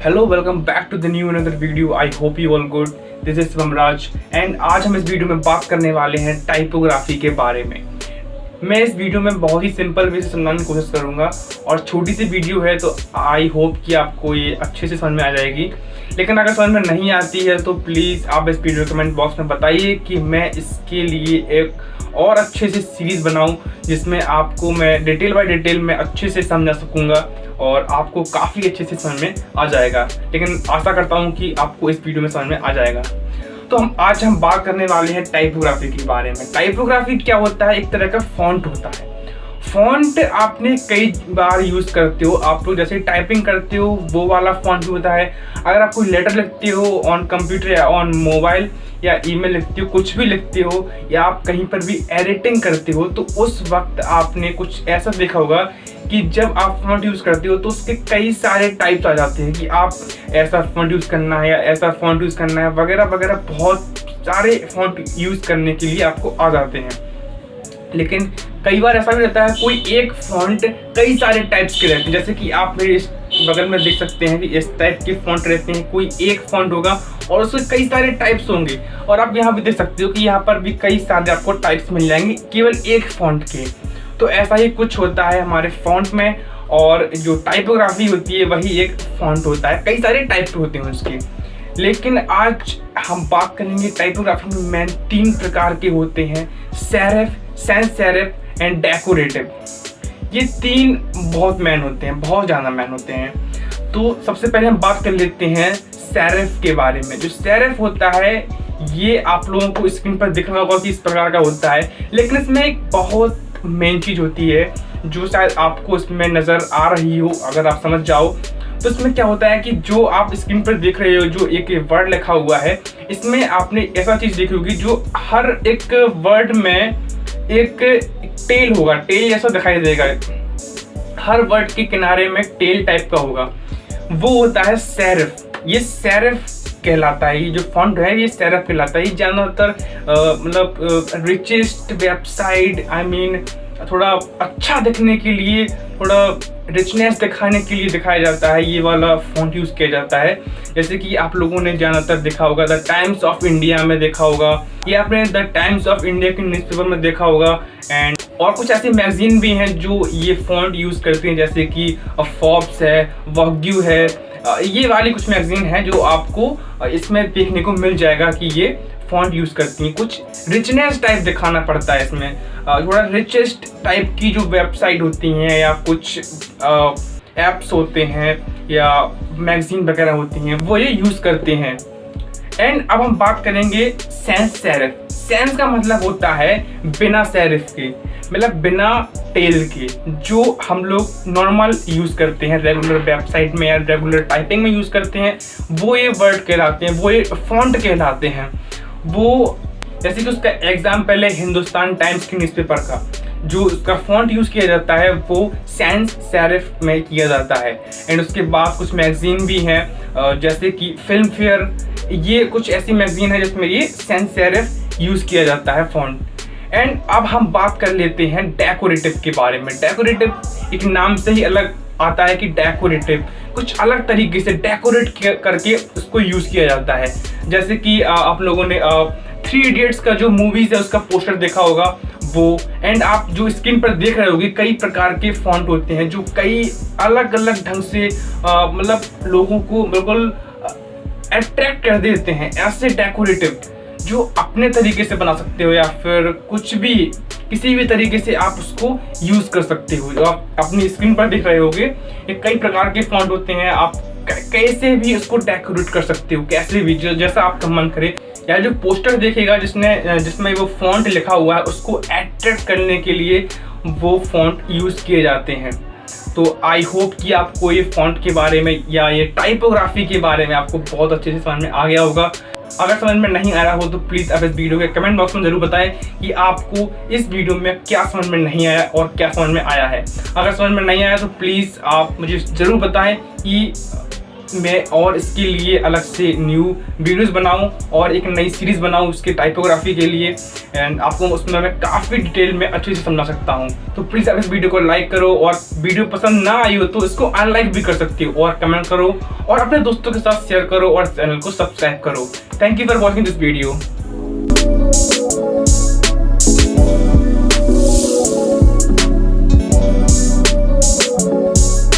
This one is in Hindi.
Hello, welcome back to the new another video. I hope you all good. This is Shivam Raj and आज हम इस वीडियो में बात करने वाले हैं टाइपोग्राफी के बारे में। मैं इस वीडियो में बहुत ही सिंपल वे से समझाने की कोशिश करूंगा और छोटी सी वीडियो है तो आई होप कि आपको ये अच्छे से समझ में आ जाएगी। लेकिन अगर समझ में नहीं आती है तो प्लीज़ आप इस वीडियो कमेंट बॉक्स में बताइए कि मैं इसके लिए एक और अच्छे से सीरीज़ बनाऊं जिसमें आपको मैं डिटेल बाय डिटेल में अच्छे से समझा सकूंगा और आपको काफ़ी अच्छे से समझ में आ जाएगा। लेकिन आशा करता हूं कि आपको इस वीडियो में समझ में आ जाएगा। तो आज हम बात करने वाले हैं टाइपोग्राफी के बारे में। टाइपोग्राफी क्या होता है? एक तरह का फॉन्ट होता है। फॉन्ट आपने कई बार यूज़ करते हो, आप लोग जैसे टाइपिंग करते हो वो वाला फॉन्ट भी होता है। अगर आप कोई लेटर लिखते हो ऑन कंप्यूटर या ऑन मोबाइल या ईमेल लिखते हो, कुछ भी लिखते हो या आप कहीं पर भी एडिटिंग करते हो तो उस वक्त आपने कुछ ऐसा देखा होगा कि जब आप फॉन्ट यूज़ करते हो तो उसके कई सारे टाइप्स आ जाते हैं कि आप ऐसा फॉन्ट यूज़ करना है या ऐसा फॉन्ट यूज़ करना है वगैरह वगैरह। बहुत सारे फॉन्ट यूज़ करने के लिए आपको आ जाते हैं। लेकिन कई बार ऐसा भी रहता है कोई एक फॉन्ट कई सारे टाइप्स के रहते हैं। जैसे कि आप मेरे इस बगल में देख सकते हैं कि इस टाइप के फॉन्ट रहते हैं। कोई एक फॉन्ट होगा और उसके कई सारे टाइप्स होंगे और आप यहाँ भी देख सकते हो कि यहाँ पर भी कई सारे आपको टाइप्स मिल जाएंगे केवल एक फॉन्ट के। तो ऐसा ही कुछ होता है हमारे फॉन्ट में और जो टाइपोग्राफी होती है वही एक फॉन्ट होता है। कई सारे टाइप होते हैं उसके। लेकिन आज हम बात करेंगे टाइपोग्राफी में मेन 3 प्रकार के होते हैं: serif, sans serif and decorative. ये 3 बहुत मेन होते हैं, बहुत ज़्यादा मेन होते हैं। तो सबसे पहले हम बात कर लेते हैं सेरिफ के बारे में। जो सेरिफ होता है ये आप लोगों को स्क्रीन पर दिख रहा होगा कि इस प्रकार का होता है। लेकिन इसमें एक बहुत मेन चीज़ होती है जो शायद आपको इसमें नज़र आ रही हो अगर आप समझ जाओ। तो इसमें क्या होता है कि जो आप स्क्रीन पर देख रहे हो जो एक वर्ड लिखा हुआ है, इसमें आपने ऐसा चीज़ देखी होगी जो हर एक वर्ड में एक टेल होगा, टेल जैसा दिखाई देगा। हर वर्ड के किनारे में टेल टाइप का होगा, वो होता है सेरिफ। ये सेरिफ कहलाता है। ये जो फॉन्ट है ये सेरिफ कहलाता है। ये ज़्यादातर मतलब रिचेस्ट वेबसाइट थोड़ा अच्छा दिखने के लिए, थोड़ा रिचनेस दिखाने के लिए दिखाया जाता है। ये वाला फॉन्ट यूज़ किया जाता है। जैसे कि आप लोगों ने ज़्यादातर देखा होगा द टाइम्स ऑफ इंडिया में देखा होगा या आपने द टाइम्स ऑफ इंडिया के न्यूज़पेपर में देखा होगा। एंड और कुछ ऐसी मैगजीन भी हैं जो ये फॉन्ट यूज़ करती हैं, जैसे कि फोर्ब्स है, वॉग्यू है। ये वाली कुछ मैगजीन है जो आपको इसमें देखने को मिल जाएगा कि ये फॉन्ट यूज़ करती हैं। कुछ रिचनेस टाइप दिखाना पड़ता है इसमें। थोड़ा रिचेस्ट टाइप की जो वेबसाइट होती हैं या कुछ ऐप्स होते हैं या मैगजीन वगैरह होती हैं वो ये यूज़ करते हैं। एंड अब हम बात करेंगे सैंस सेरिफ। सैंस का मतलब होता है बिना सेरिफ के, मतलब बिना टेल के, जो हम लोग नॉर्मल यूज़ करते हैं रेगुलर वेबसाइट में या रेगुलर टाइपिंग में यूज़ करते हैं, वो ये वर्ड कहलाते हैं, वो ये फॉन्ट कहलाते हैं। वो जैसे कि उसका एग्जाम्पल है हिंदुस्तान टाइम्स के न्यूज़पेपर का, जो उसका फॉन्ट यूज़ किया जाता है वो सैंस सेरिफ में किया जाता है। एंड उसके बाद कुछ मैगजीन भी हैं जैसे कि फिल्म फेयर, ये कुछ ऐसी मैगजीन है जिसमें ये सैंस सेरिफ यूज़ किया जाता है फॉन्ट। एंड अब हम बात कर लेते हैं डेकोरेटिव के बारे में। डेकोरेटिव एक नाम से ही अलग आता है कि डेकोरेटिव कुछ अलग तरीके से डेकोरेट करके उसको यूज़ किया जाता है। जैसे कि आप लोगों ने 3 इडियट्स का जो मूवीज़ है उसका पोस्टर देखा होगा वो। एंड आप जो स्क्रीन पर देख रहे होगे कई प्रकार के फॉन्ट होते हैं जो कई अलग अलग ढंग से मतलब लोगों को बिल्कुल अट्रैक्ट कर देते हैं। ऐसे डेकोरेटिव जो अपने तरीके से बना सकते हो या फिर कुछ भी किसी भी तरीके से आप उसको यूज़ कर सकते हो। जो आप अपनी स्क्रीन पर देख रहे होगे ये कई प्रकार के फॉन्ट होते हैं। आप कैसे भी उसको डेकोरेट कर सकते हो, कैसे भी जैसा आपका मन करे। या जो पोस्टर देखेगा जिसमें वो फॉन्ट लिखा हुआ है उसको अट्रैक्ट करने के लिए वो फॉन्ट यूज़ किए जाते हैं। तो आई होप कि आपको ये फॉन्ट के बारे में या ये टाइपोग्राफी के बारे में आपको बहुत अच्छे से समझ में आ गया होगा। अगर समझ में नहीं आ रहा हो तो प्लीज़ आप इस वीडियो के कमेंट बॉक्स में ज़रूर बताएं कि आपको इस वीडियो में क्या समझ में नहीं आया और क्या समझ में आया है। अगर समझ में नहीं आया तो प्लीज़ आप मुझे ज़रूर बताएं कि मैं और इसके लिए अलग से न्यू वीडियोस बनाऊं और एक नई सीरीज़ बनाऊं उसके टाइपोग्राफी के लिए, एंड आपको उसमें मैं काफ़ी डिटेल में अच्छे से समझा सकता हूं। तो प्लीज़ आप इस वीडियो को लाइक करो, और वीडियो पसंद ना आई हो तो इसको अनलाइक भी कर सकते हो, और कमेंट करो और अपने दोस्तों के साथ शेयर करो और चैनल को सब्सक्राइब करो। Thank you for watching this video.